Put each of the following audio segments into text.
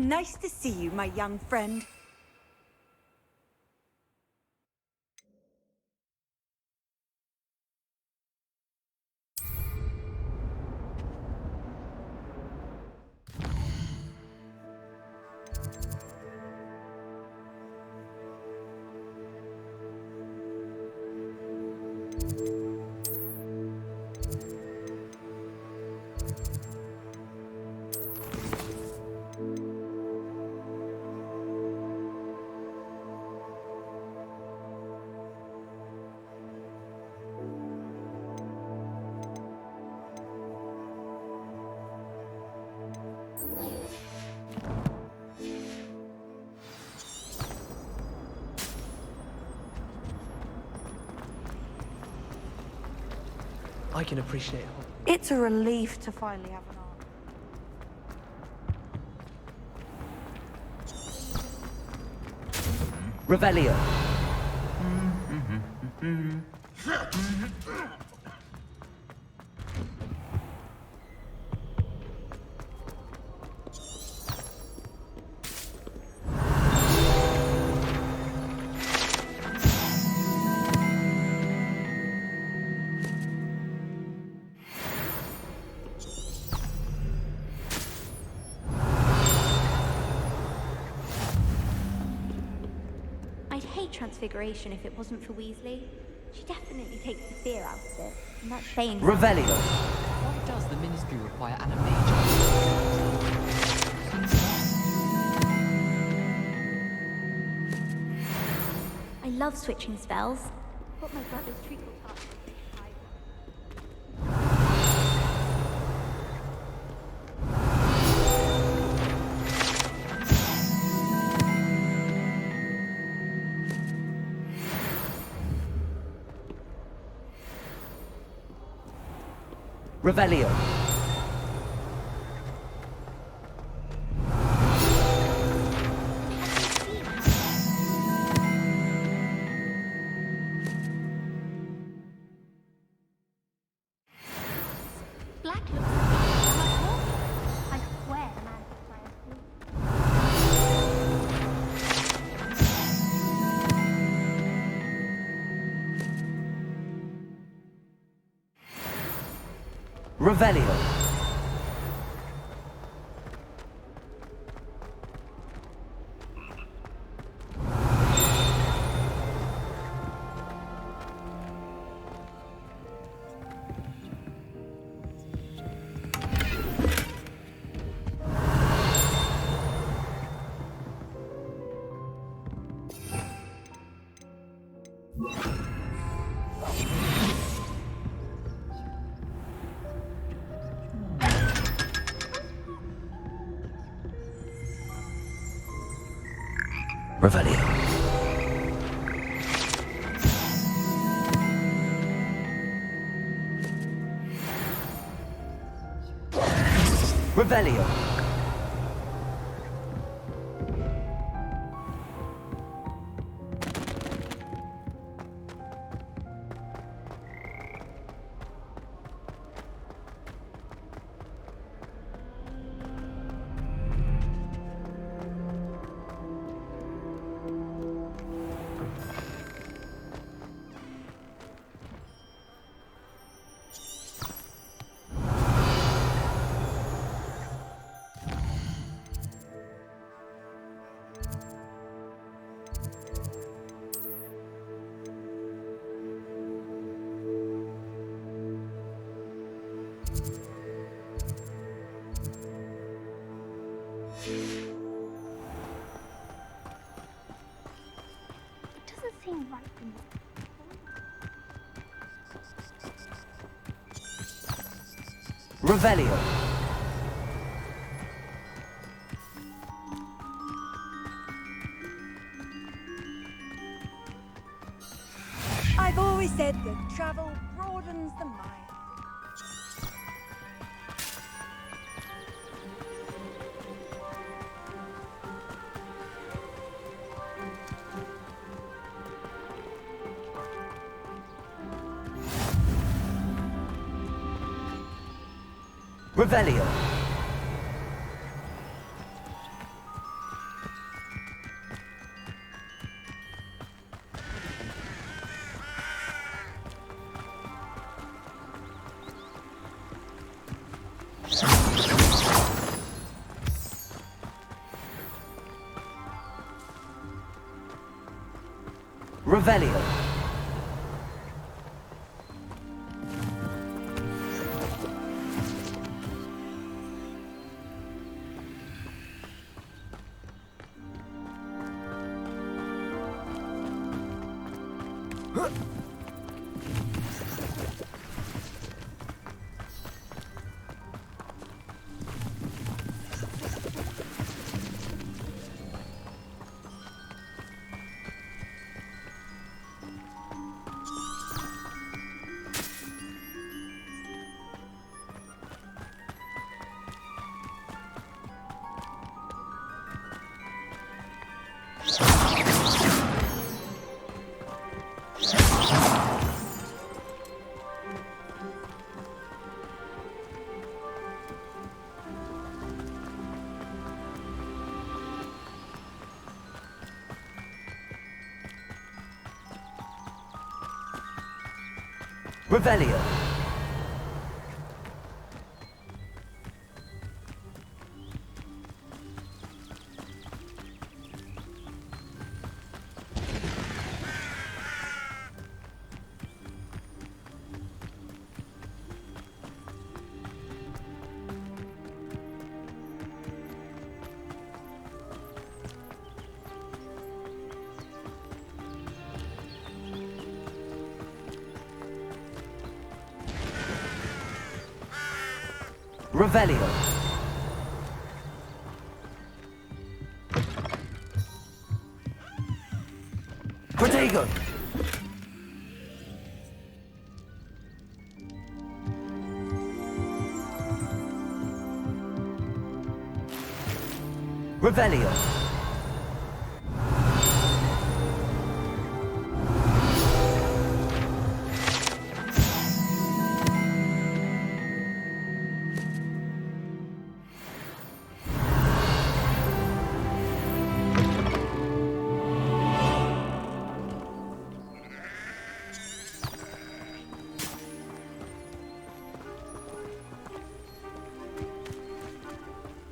Nice to see you, my young friend. I can appreciate it. It's a relief to finally have an art. Revelio. I'd hate Transfiguration if it wasn't for Weasley. She definitely takes the fear out of it, and that's saying Revelio. Why does the Ministry require animation? I love switching spells, but my brother's treacle touch. Revelio. Black looks like I swear the man took my asleep. Revelio. Revelio. Revelio. It doesn't seem right to me. Revelio. I've always said that travel broadens the mind. Revelio. Revelio. Revelio. Revelio. Protego. Revelio.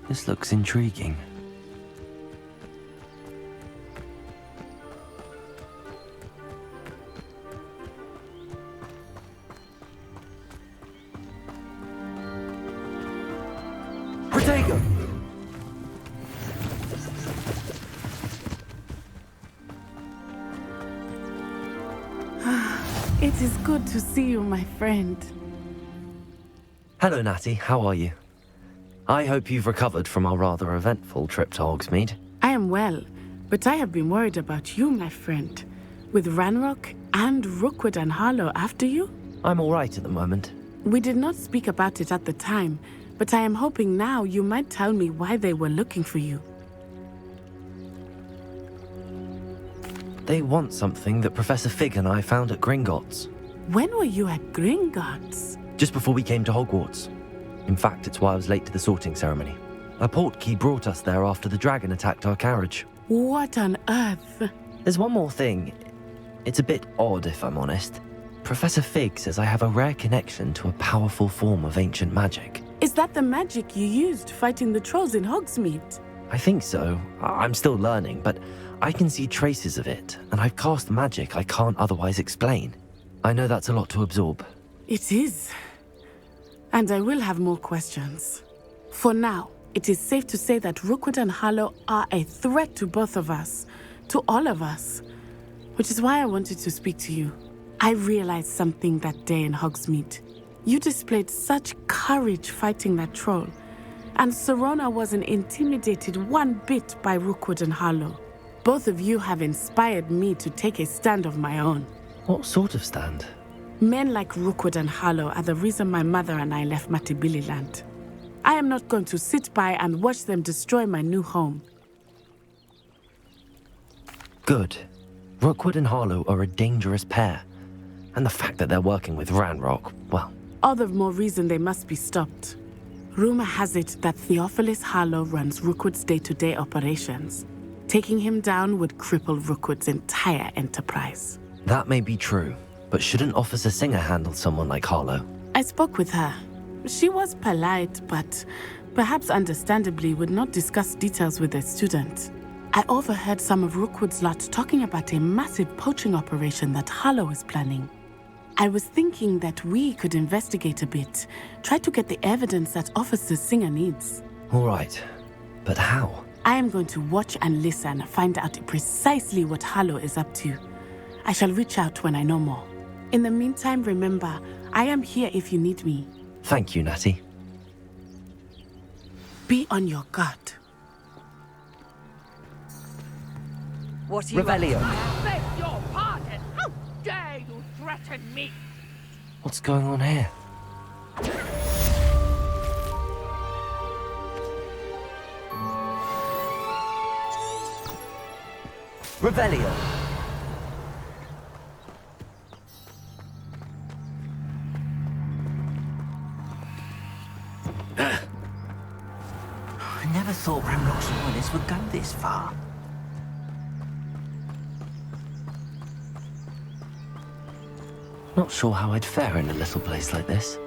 This looks intriguing. Protego. It is good to see you, my friend. Hello, Natty. How are you? I hope you've recovered from our rather eventful trip to Hogsmeade. I am well, but I have been worried about you, my friend. With Ranrock and Rookwood and Harlow after you? I'm all right at the moment. We did not speak about it at the time, but I am hoping now you might tell me why they were looking for you. They want something that Professor Fig and I found at Gringotts. When were you at Gringotts? Just before we came to Hogwarts. In fact, it's why I was late to the sorting ceremony. A portkey brought us there after the dragon attacked our carriage. What on earth? There's one more thing. It's a bit odd, if I'm honest. Professor Fig says I have a rare connection to a powerful form of ancient magic. Is that the magic you used fighting the trolls in Hogsmeade? I think so. I'm still learning, but I can see traces of it, and I've cast magic I can't otherwise explain. I know that's a lot to absorb. It is. And I will have more questions. For now, it is safe to say that Rookwood and Harlow are a threat to both of us, to all of us, which is why I wanted to speak to you. I realized something that day in Hogsmeade. You displayed such courage fighting that troll, and Serona wasn't intimidated one bit by Rookwood and Harlow. Both of you have inspired me to take a stand of my own. What sort of stand? Men like Rookwood and Harlow are the reason my mother and I left Matibili land. I am not going to sit by and watch them destroy my new home. Good. Rookwood and Harlow are a dangerous pair. And the fact that they're working with Ranrock, well... All the more reason they must be stopped. Rumor has it that Theophilus Harlow runs Rookwood's day-to-day operations. Taking him down would cripple Rookwood's entire enterprise. That may be true, but shouldn't Officer Singer handle someone like Harlow? I spoke with her. She was polite, but perhaps understandably would not discuss details with a student. I overheard some of Rookwood's lot talking about a massive poaching operation that Harlow is planning. I was thinking that we could investigate a bit, try to get the evidence that Officer Singer needs. All right, but how? I am going to watch and listen, find out precisely what Harlow is up to. I shall reach out when I know more. In the meantime, remember, I am here if you need me. Thank you, Natty. Be on your guard. What are you Revelio. Beg your pardon! How dare you threaten me? What's going on here? Revelio. I never thought Ramrock's loyalists would go this far. Not sure how I'd fare in a little place like this.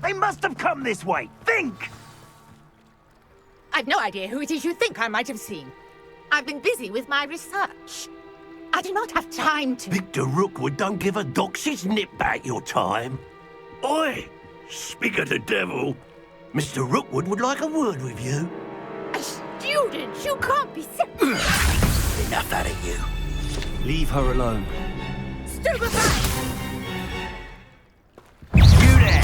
They must have come this way. Think! I've no idea who it is you think I might have seen. I've been busy with my research. I do not have time to... Victor Rookwood don't give a doxy's nip back your time. Oi! Speak of the devil. Mr. Rookwood would like a word with you. A student? You can't be Enough out of you. Leave her alone. stupefied! You there!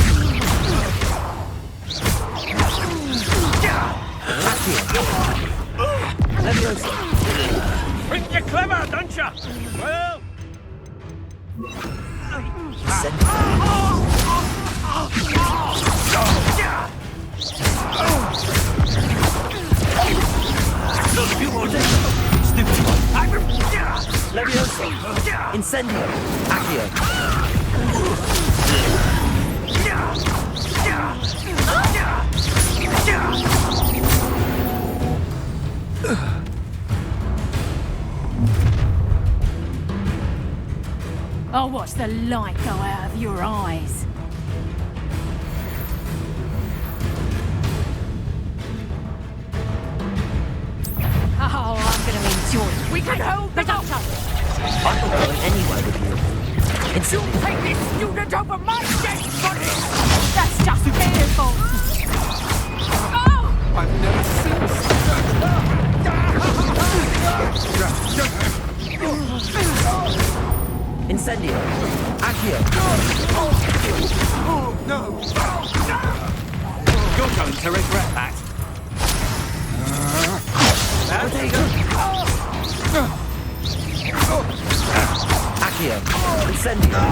Think you're clever, don't you? Well... Leviosa! Incendio! Accio! I'll watch the light go out of your eyes. Oh, I'm going to enjoy it. We can hold the battle. I'm not going anywhere with you. You take this student over my dead body! That's just painful! Oh! I've never seen Incendio! Accio! No! You're going to regret that. Accio! Incendio!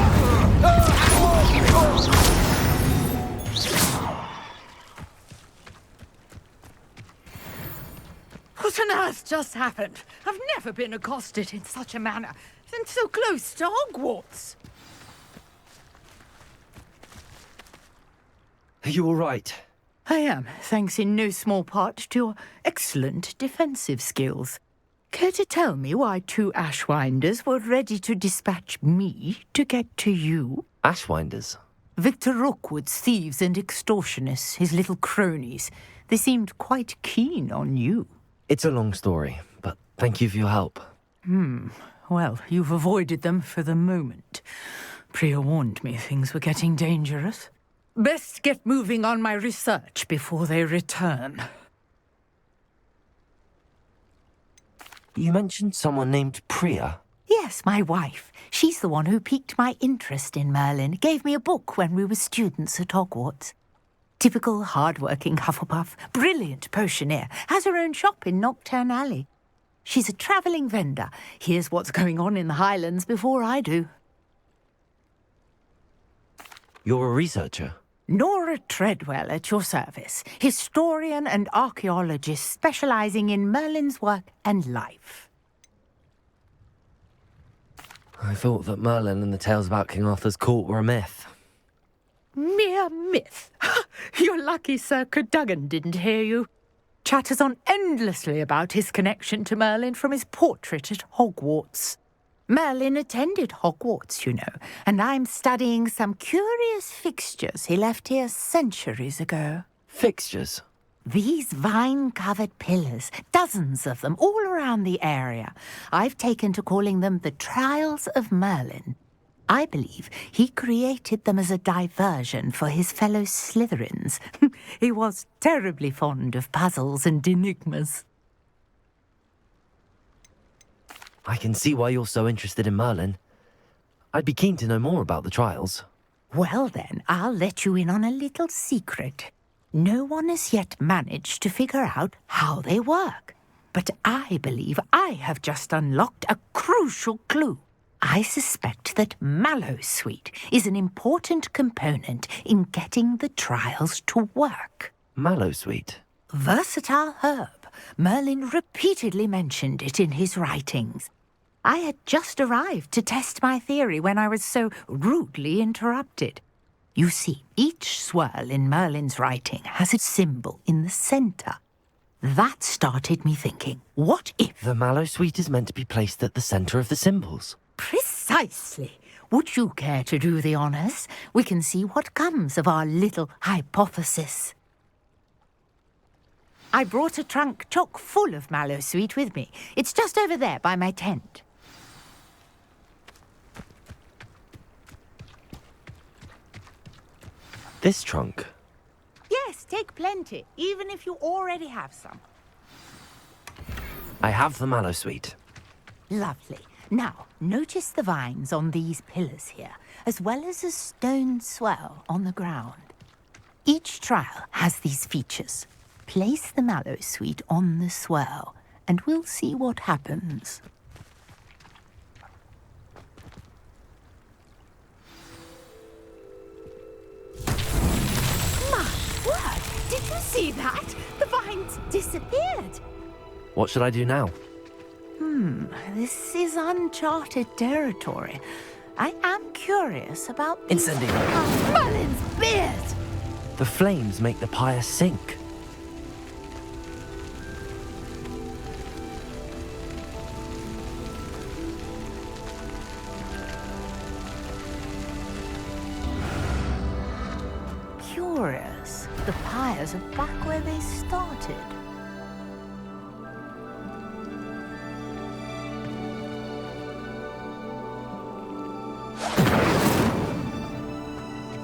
What on earth just happened? I've never been accosted in such a manner, and so close to Hogwarts. Are you all right? I am, thanks in no small part to your excellent defensive skills. Care to tell me why two Ashwinders were ready to dispatch me to get to you? Ashwinders? Victor Rookwood's thieves and extortionists, his little cronies. They seemed quite keen on you. It's a long story, but thank you for your help. Well, you've avoided them for the moment. Priya warned me things were getting dangerous. Best get moving on my research before they return. You mentioned someone named Priya. Yes, my wife. She's the one who piqued my interest in Merlin. Gave me a book when we were students at Hogwarts. Typical hard-working Hufflepuff, brilliant potioneer, has her own shop in Knockturn Alley. She's a travelling vendor. Hears what's going on in the Highlands before I do. You're a researcher? Nora Treadwell at your service, historian and archaeologist specialising in Merlin's work and life. I thought that Merlin and the tales about King Arthur's court were a myth. Mere myth. You're lucky Sir Cadogan didn't hear you. chatters on endlessly about his connection to Merlin from his portrait at Hogwarts. Merlin attended Hogwarts, you know, and I'm studying some curious fixtures he left here centuries ago. Fixtures? These vine-covered pillars, dozens of them, all around the area. I've taken to calling them the Trials of Merlin. I believe he created them as a diversion for his fellow Slytherins. He was terribly fond of puzzles and enigmas. I can see why you're so interested in Merlin. I'd be keen to know more about the trials. Well then, I'll let you in on a little secret. No one has yet managed to figure out how they work. But I believe I have just unlocked a crucial clue. I suspect that Mallowsweet is an important component in getting the trials to work. Mallowsweet? Versatile herb. Merlin repeatedly mentioned it in his writings. I had just arrived to test my theory when I was so rudely interrupted. You see, each swirl in Merlin's writing has a symbol in the centre. That started me thinking, what if... The Mallowsweet is meant to be placed at the centre of the symbols. Precisely. Would you care to do the honours? We can see what comes of our little hypothesis. I brought a trunk chock full of Mallowsweet with me. It's just over there by my tent. This trunk? Yes, take plenty, even if you already have some. I have the Mallowsweet. Lovely. Now, notice the vines on these pillars here, as well as a stone swell on the ground. Each trial has these features. Place the Mallowsweet on the swell, and we'll see what happens. My word! Did you see that? The vines disappeared. What should I do now? This is uncharted territory. I am curious about these... Incendio. Merlin's beard! The flames make the pyre sink. Curious. The pyres are back where they started.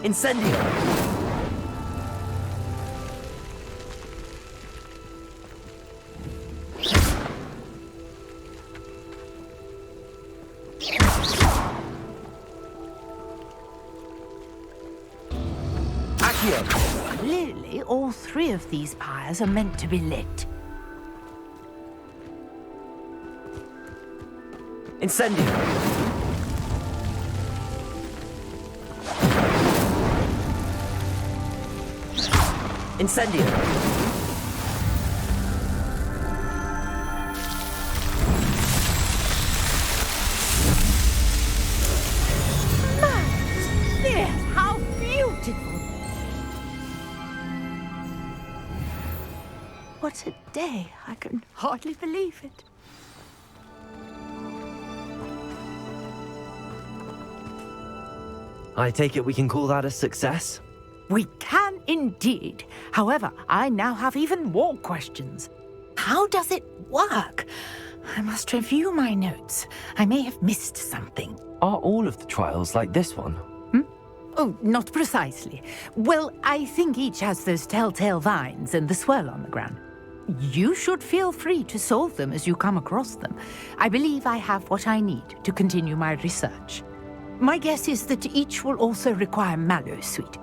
Incendio! Clearly, all three of these pyres are meant to be lit. Incendio! Incendio! Yes, how beautiful! What a day! I can hardly believe it. I take it we can call that a success? We can indeed. However, I now have even more questions. How does it work? I must review my notes. I may have missed something. Are all of the trials like this one? Oh, not precisely. Well, I think each has those telltale vines and the swirl on the ground. You should feel free to solve them as you come across them. I believe I have what I need to continue my research. My guess is that each will also require Mallowsweet,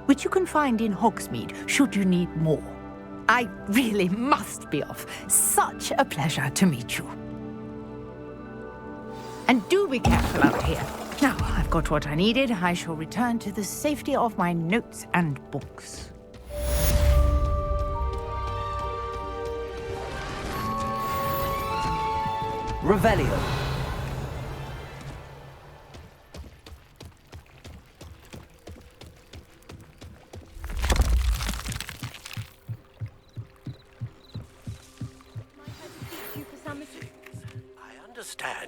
which you can find in Hogsmeade should you need more. I really must be off. Such a pleasure to meet you. And do be careful out here. Now I've got what I needed, I shall return to the safety of my notes and books. Revelio!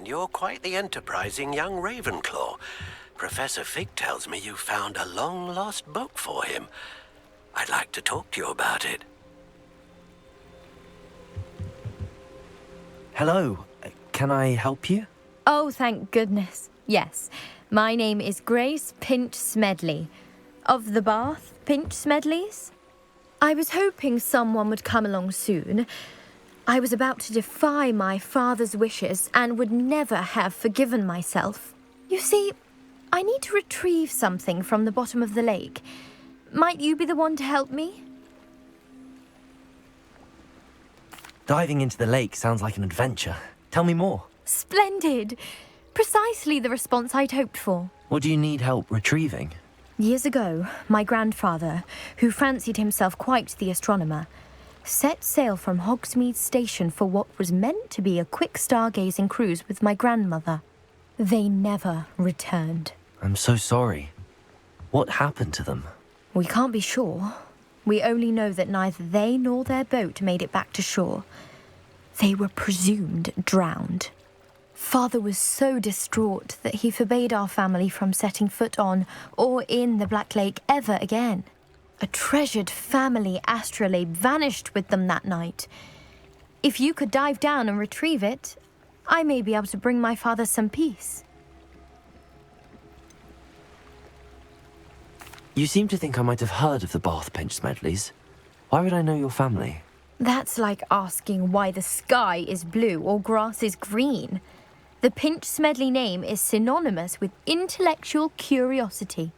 understand you're quite the enterprising young Ravenclaw. Professor Fig tells me you found a long-lost book for him. I'd like to talk to you about it. Hello. Can I help you? Oh, thank goodness. Yes. My name is Grace Pinch Smedley. Of the Bath Pinch Smedleys? I was hoping someone would come along soon. I was about to defy my father's wishes and would never have forgiven myself. You see, I need to retrieve something from the bottom of the lake. Might you be the one to help me? Diving into the lake sounds like an adventure. Tell me more. Splendid! Precisely the response I'd hoped for. What do you need help retrieving? Years ago, my grandfather, who fancied himself quite the astronomer, set sail from Hogsmeade Station for what was meant to be a quick stargazing cruise with my grandmother. They never returned. I'm so sorry. What happened to them? We can't be sure. We only know that neither they nor their boat made it back to shore. They were presumed drowned. Father was so distraught that he forbade our family from setting foot on or in the Black Lake ever again. A treasured family astrolabe vanished with them that night. If you could dive down and retrieve it, I may be able to bring my father some peace. You seem to think I might have heard of the Bath Pinch Smedleys. Why would I know your family? That's like asking why the sky is blue or grass is green. The Pinch Smedley name is synonymous with intellectual curiosity.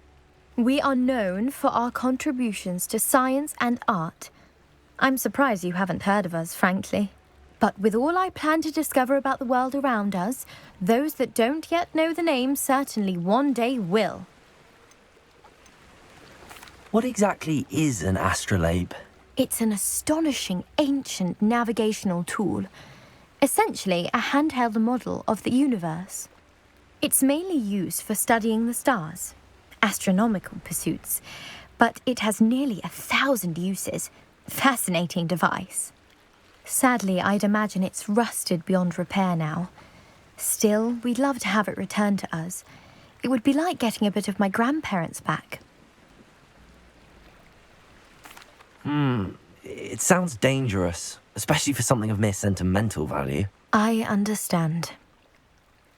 We are known for our contributions to science and art. I'm surprised you haven't heard of us, frankly. But with all I plan to discover about the world around us, those that don't yet know the name certainly one day will. What exactly is an astrolabe? It's an astonishing ancient navigational tool. Essentially a handheld model of the universe. It's mainly used for studying the stars, astronomical pursuits, but it has nearly 1,000 uses. Fascinating device. Sadly, I'd imagine it's rusted beyond repair now. Still, we'd love to have it returned to us. It would be like getting a bit of my grandparents back. It sounds dangerous, especially for something of mere sentimental value. I understand.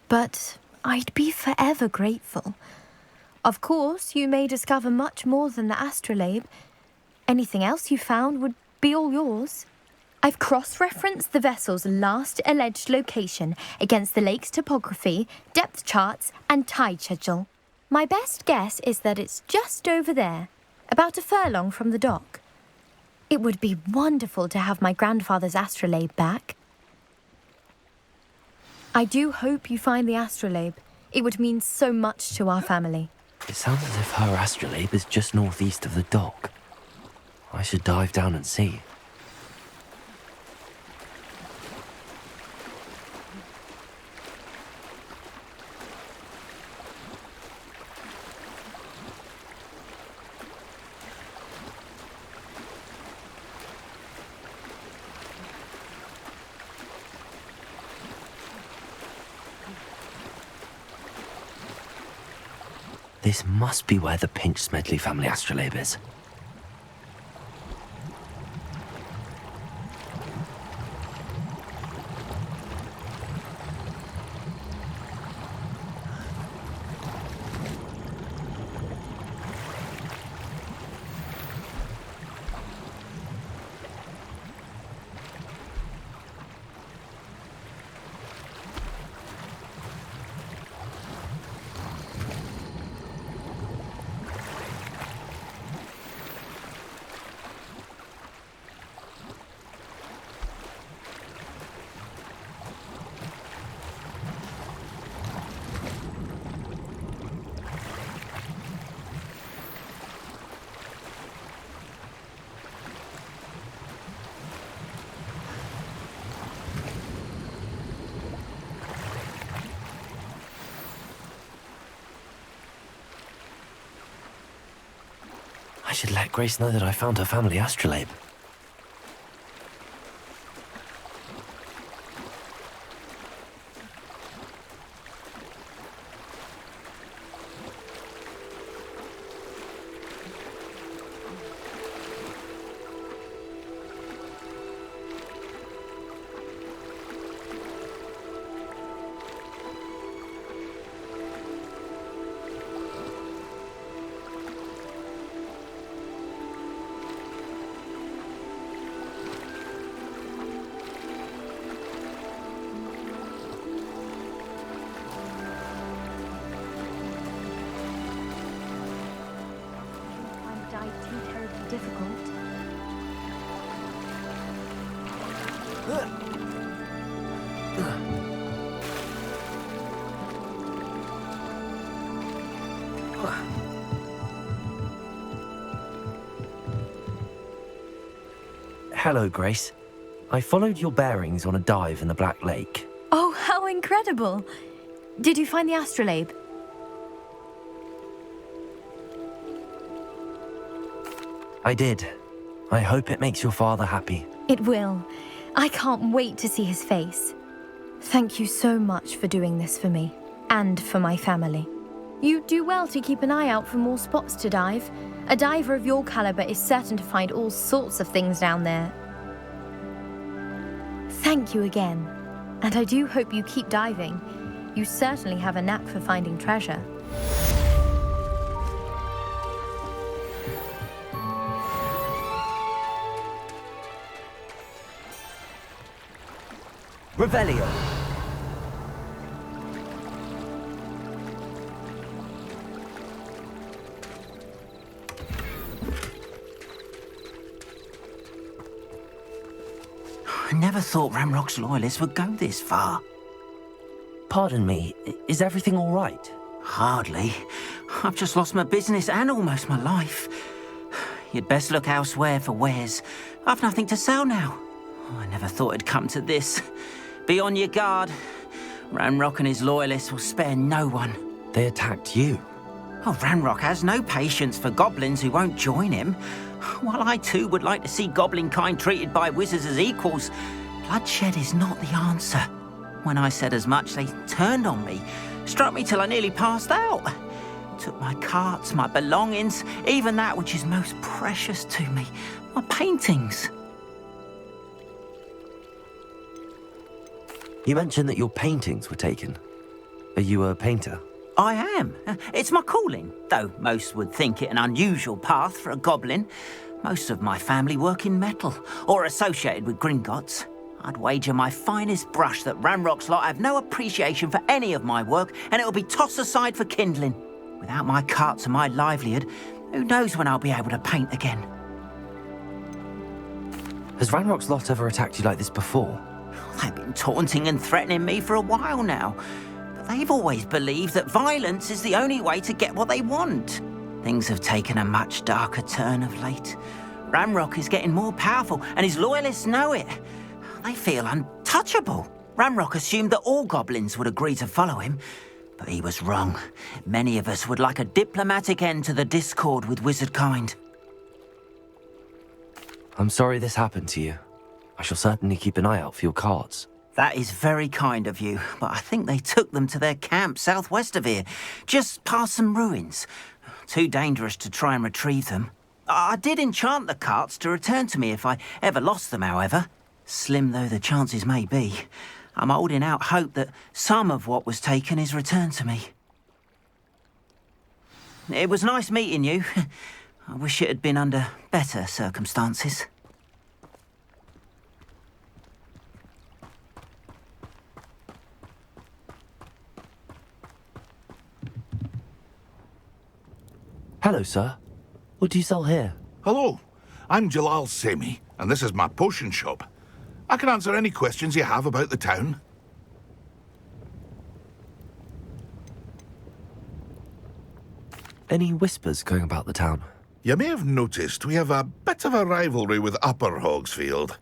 But I'd be forever grateful. Of course, you may discover much more than the astrolabe. Anything else you found would be all yours. I've cross-referenced the vessel's last alleged location against the lake's topography, depth charts, and tide schedule. My best guess is that it's just over there, about a furlong from the dock. It would be wonderful to have my grandfather's astrolabe back. I do hope you find the astrolabe. It would mean so much to our family. It sounds as if her astrolabe is just northeast of the dock. I should dive down and see. This must be where the Pinch Smedley family astrolabe is. I should let Grace know that I found her family astrolabe. died too terribly difficult. Hello, Grace. I followed your bearings on a dive in the Black Lake. Oh, how incredible! Did you find the astrolabe? I did. I hope it makes your father happy. It will. I can't wait to see his face. Thank you so much for doing this for me, and for my family. You do well to keep an eye out for more spots to dive. A diver of your caliber is certain to find all sorts of things down there. Thank you again, and I do hope you keep diving. You certainly have a knack for finding treasure. Revelio. I never thought Ranrock's loyalists would go this far. Pardon me, is everything all right? Hardly. I've just lost my business and almost my life. You'd best look elsewhere for wares. I've nothing to sell now. I never thought it'd come to this. Be on your guard. Ranrock and his loyalists will spare no one. They attacked you. Oh, Ranrock has no patience for goblins who won't join him. While I too would like to see goblin kind treated by wizards as equals, bloodshed is not the answer. When I said as much, they turned on me, struck me till I nearly passed out. Took my carts, my belongings, even that which is most precious to me, my paintings. You mentioned that your paintings were taken. Are you a painter? I am. It's my calling, though most would think it an unusual path for a goblin. Most of my family work in metal, or associated with Gringotts. I'd wager my finest brush that Ranrock's lot have no appreciation for any of my work, and it'll be tossed aside for kindling. Without my carts and my livelihood, who knows when I'll be able to paint again? Has Ranrock's lot ever attacked you like this before? They've been taunting and threatening me for a while now. But they've always believed that violence is the only way to get what they want. Things have taken a much darker turn of late. Ranrock is getting more powerful, and his loyalists know it. They feel untouchable. Ranrock assumed that all goblins would agree to follow him, but he was wrong. Many of us would like a diplomatic end to the discord with wizard kind. I'm sorry this happened to you. I shall certainly keep an eye out for your carts. That is very kind of you, but I think they took them to their camp southwest of here, just past some ruins. Too dangerous to try and retrieve them. I did enchant the carts to return to me if I ever lost them, however. Slim though the chances may be, I'm holding out hope that some of what was taken is returned to me. It was nice meeting you. I wish it had been under better circumstances. Hello, sir. What do you sell here? Hello, I'm Jalal Semi, and this is my potion shop. I can answer any questions you have about the town. Any whispers going about the town? You may have noticed we have a bit of a rivalry with Upper Hogsfield.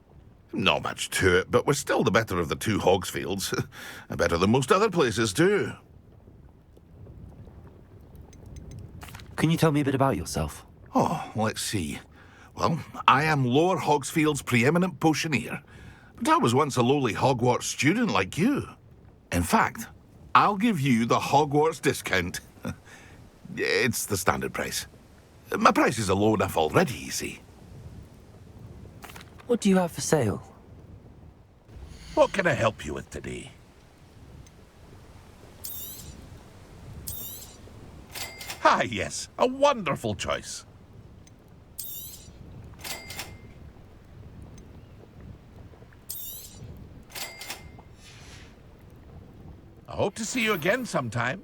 Not much to it, but we're still the better of the two Hogsfields. Better than most other places, too. Can you tell me a bit about yourself? Oh, let's see. Well, I am Lower Hogsfield's preeminent potioneer. But I was once a lowly Hogwarts student like you. In fact, I'll give you the Hogwarts discount. It's the standard price. My prices are low enough already, you see. What do you have for sale? What can I help you with today? Ah, yes, a wonderful choice. I hope to see you again sometime.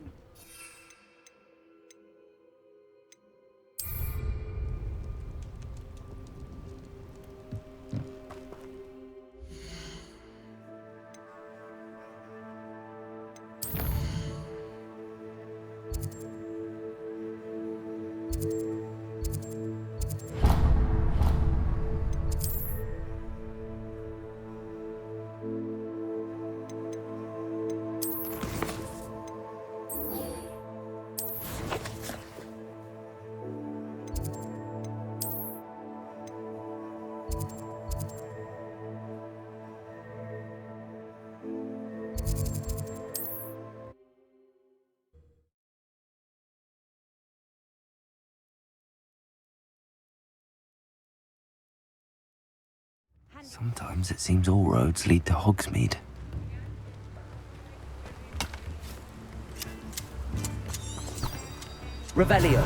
Sometimes it seems all roads lead to Hogsmeade. Revelio.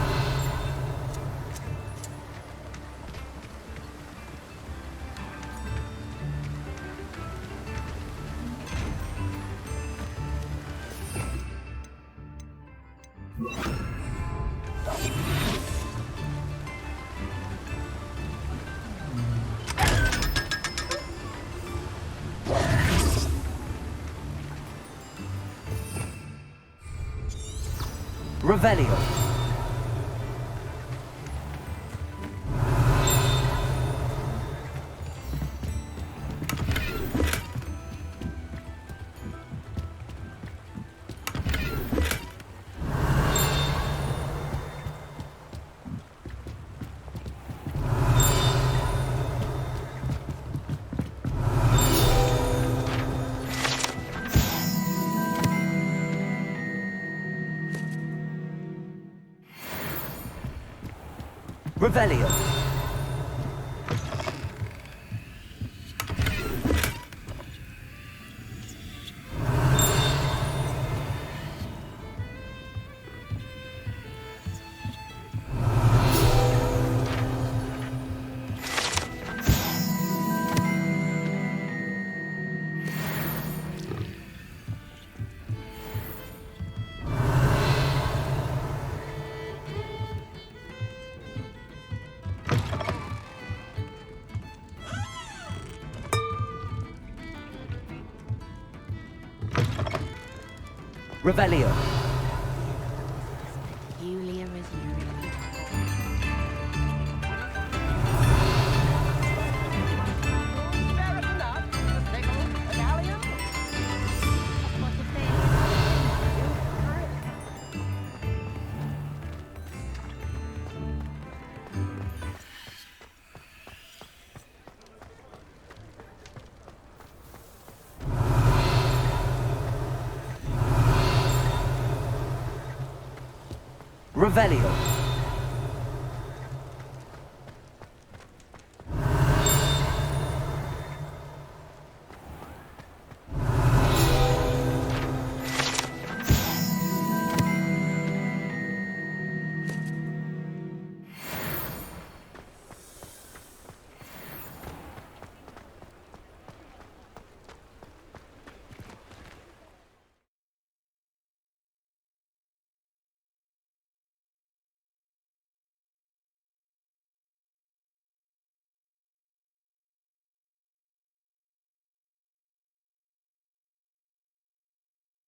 Revelio. Revelio. Revelio. Julia resumed. Revelio.